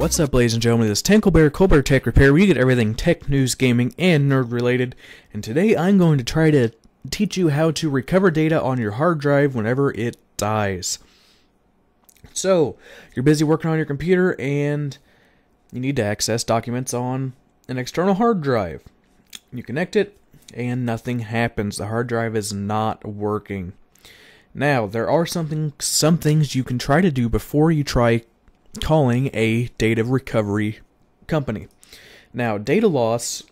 What's up, ladies and gentlemen? This is Colbert Tech Repair, where you get everything tech, news, gaming, and nerd related. And today I'm going to try to teach you how to recover data on your hard drive whenever it dies. So, you're busy working on your computer and you need to access documents on an external hard drive. You connect it and nothing happens. The hard drive is not working. Now, there are some things you can try to do before you try calling a data recovery company. Now, data loss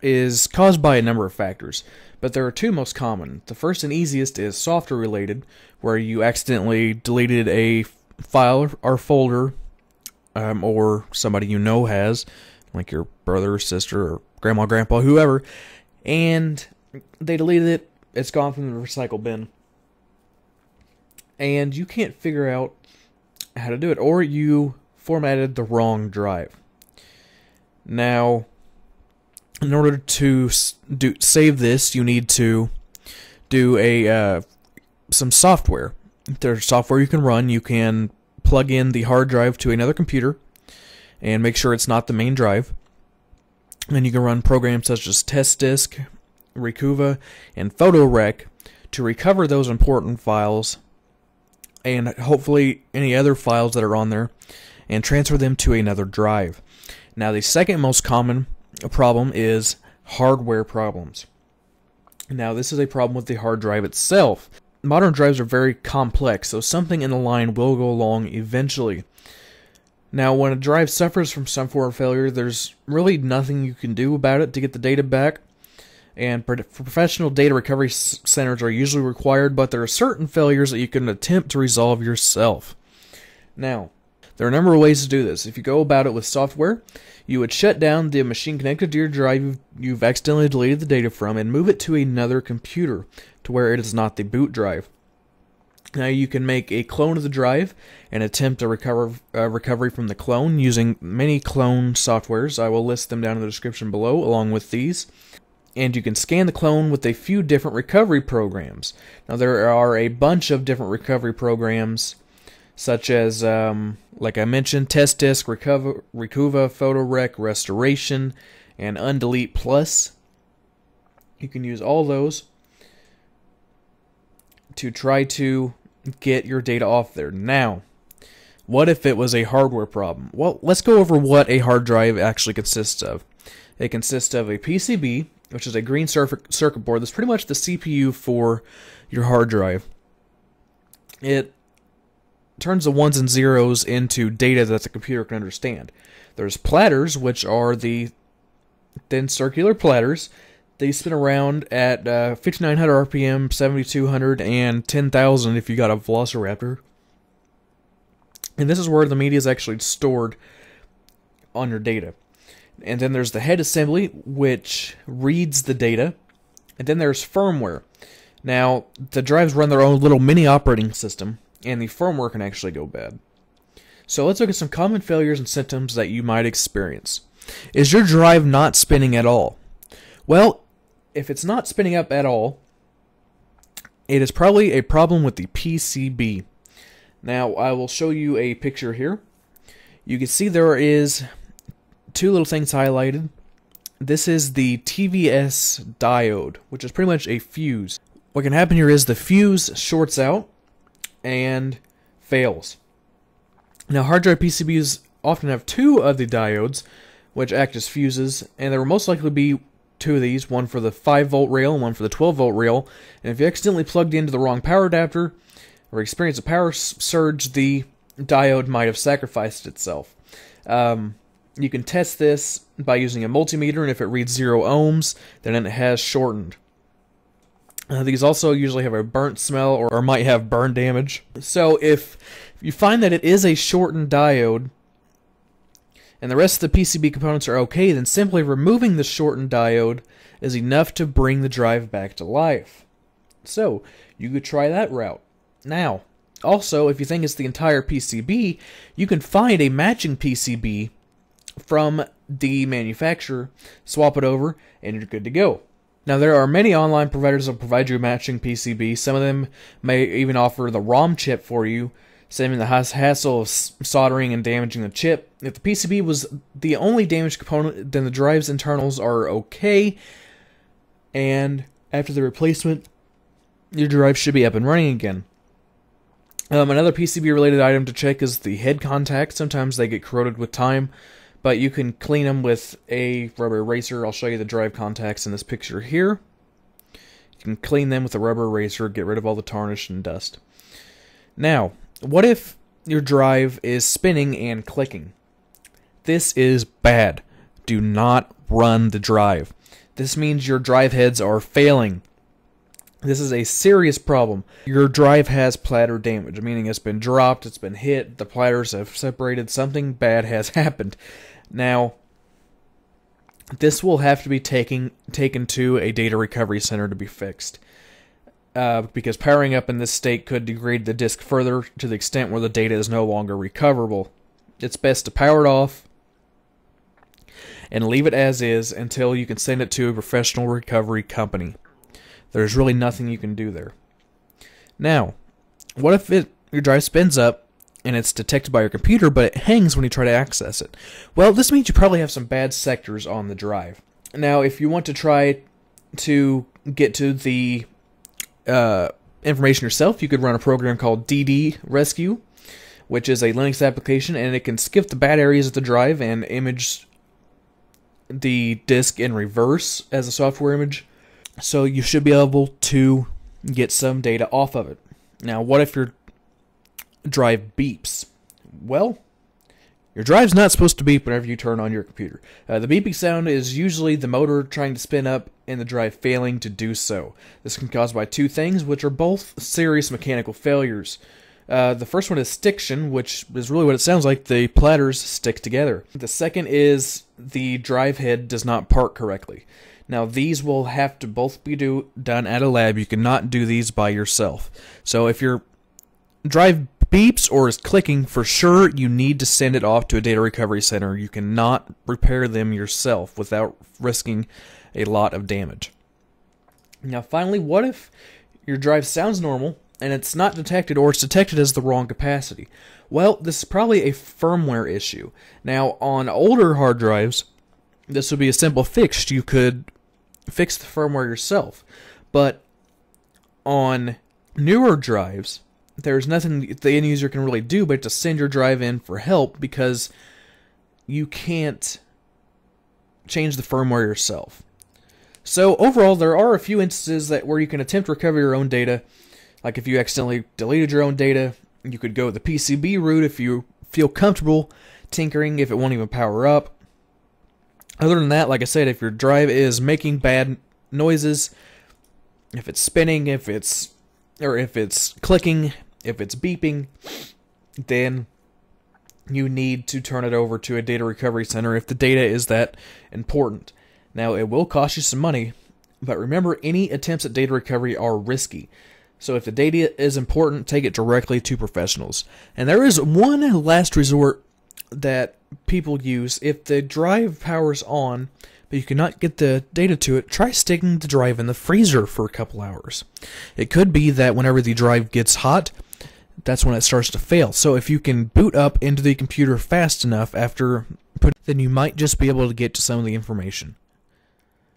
is caused by a number of factors, but there are two most common. The first and easiest is software related, where you accidentally deleted a file or folder, or somebody you know has, like your brother or sister or grandma, grandpa, whoever, and they deleted it. It's gone from the recycle bin, and you can't figure out how to do it, or you formatted the wrong drive. Now, in order to save this, you need to do some software. There's software you can run. You can plug in the hard drive to another computer and make sure it's not the main drive. And you can run programs such as Test Disk, Recuva, and PhotoRec to recover those important files and hopefully any other files that are on there and transfer them to another drive. Now, the second most common problem is hardware problems. Now, this is a problem with the hard drive itself. Modern drives are very complex, so something in the line will go wrong eventually. Now, when a drive suffers from some form of failure, there's really nothing you can do about it to get the data back. And professional data recovery centers are usually required, but there are certain failures that you can attempt to resolve yourself. Now, there are a number of ways to do this. If you go about it with software, you would shut down the machine connected to your drive you've accidentally deleted the data from and move it to another computer to where it is not the boot drive. Now, you can make a clone of the drive and attempt a recovery from the clone using many clone softwares. I will list them down in the description below along with these. And you can scan the clone with a few different recovery programs. Now, there are a bunch of different recovery programs, such as, like I mentioned, Test Disk, Recuva, PhotoRec, Restoration, and Undelete Plus. You can use all those to try to get your data off there. Now, what if it was a hardware problem? Well, let's go over what a hard drive actually consists of. It consists of a PCB, which is a green circuit board. That's pretty much the CPU for your hard drive. It turns the ones and zeros into data that the computer can understand. There's platters, which are the thin circular platters. They spin around at 5,900 RPM, 7,200, and 10,000 if you got a Velociraptor. And this is where the media is actually stored on your data. And then there's the head assembly, which reads the data. And then there's firmware. Now, the drives run their own little mini operating system, and the firmware can actually go bad. So let's look at some common failures and symptoms that you might experience. Is your drive not spinning at all? Well, if it's not spinning up at all, it is probably a problem with the PCB. Now, I will show you a picture here. You can see there is two little things highlighted. This is the TVS diode, which is pretty much a fuse. What can happen here is the fuse shorts out and fails. Now, hard drive PCBs often have two of the diodes, which act as fuses, and there will most likely be two of these, one for the 5-volt rail and one for the 12-volt rail. And if you accidentally plugged into the wrong power adapter or experienced a power surge, the diode might have sacrificed itself. You can test this by using a multimeter, and if it reads 0 ohms, then it has shortened. These also usually have a burnt smell or might have burn damage. So if you find that it is a shortened diode, and the rest of the PCB components are okay, then simply removing the shortened diode is enough to bring the drive back to life. So, you could try that route. Now, also, if you think it's the entire PCB, you can find a matching PCB from the manufacturer, swap it over, and you're good to go. Now, there are many online providers that provide you a matching PCB. Some of them may even offer the ROM chip for you saving the hassle of soldering and damaging the chip. If the PCB was the only damaged component, then the drive's internals are okay, and after the replacement, your drive should be up and running again. Another PCB-related item to check is the head contacts. Sometimes they get corroded with time, but you can clean them with a rubber eraser. I'll show you the drive contacts in this picture here. You can clean them with a rubber eraser, get rid of all the tarnish and dust. Now, what if your drive is spinning and clicking? This is bad. Do not run the drive. This means your drive heads are failing. This is a serious problem. Your drive has platter damage, meaning it's been dropped, it's been hit, the platters have separated, something bad has happened. Now, this will have to be taken to a data recovery center to be fixed. Because powering up in this state could degrade the disk further to the extent where the data is no longer recoverable. It's best to power it off and leave it as is until you can send it to a professional recovery company. There's really nothing you can do there. Now, what if your drive spins up and it's detected by your computer, but it hangs when you try to access it? Well, this means you probably have some bad sectors on the drive. Now, if you want to try to get to the information yourself, you could run a program called DD Rescue, which is a Linux application, and it can skip the bad areas of the drive and image the disk in reverse as a software image. So you should be able to get some data off of it. Now, what if your drive beeps? Well, your drive's not supposed to beep whenever you turn on your computer. The beeping sound is usually the motor trying to spin up and the drive failing to do so. This can be caused by two things, which are both serious mechanical failures. The first one is stiction, which is really what it sounds like. The platters stick together. The second is the drive head does not part correctly. Now, these will have to both be done at a lab. You cannot do these by yourself. So if your drive beeps or is clicking, for sure you need to send it off to a data recovery center. You cannot repair them yourself without risking a lot of damage. Now, finally, what if your drive sounds normal and it's not detected, or it's detected as the wrong capacity? Well, this is probably a firmware issue. Now, on older hard drives, this would be a simple fix. You could fix the firmware yourself. But on newer drives, there's nothing the end user can really do but to send your drive in for help, because you can't change the firmware yourself. So overall, there are a few instances where you can attempt to recover your own data. Like if you accidentally deleted your own data, you could go the PCB route if you feel comfortable tinkering, if it won't even power up. Other than that, like I said, if your drive is making bad noises, if it's spinning, if it's clicking, if it's beeping, then you need to turn it over to a data recovery center if the data is that important. Now, it will cost you some money, but remember, any attempts at data recovery are risky. So if the data is important, take it directly to professionals. And there is one last resort that people use. If the drive powers on, but you cannot get the data to it, try sticking the drive in the freezer for a couple hours. It could be that whenever the drive gets hot, that's when it starts to fail. So if you can boot up into the computer fast enough then you might just be able to get to some of the information.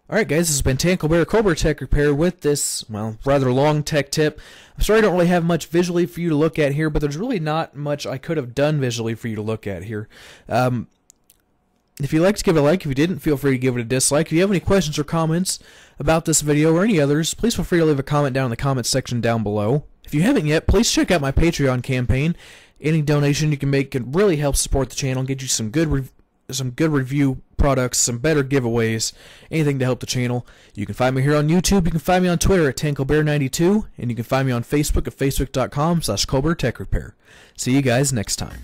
Alright guys, this has been Tanklebear Cobra Tech Repair with this, well, rather long tech tip. I'm sorry I don't really have much visually for you to look at here, but there's really not much I could have done visually for you to look at here. If you liked, give it a like. If you didn't, feel free to give it a dislike. If you have any questions or comments about this video or any others, please feel free to leave a comment down in the comments section down below. If you haven't yet, please check out my Patreon campaign. Any donation you can make can really help support the channel and get you some good review products, some better giveaways, anything to help the channel. You can find me here on YouTube. You can find me on Twitter at Tanklebear92, and you can find me on Facebook at facebook.com/CobraTechRepair. See you guys next time.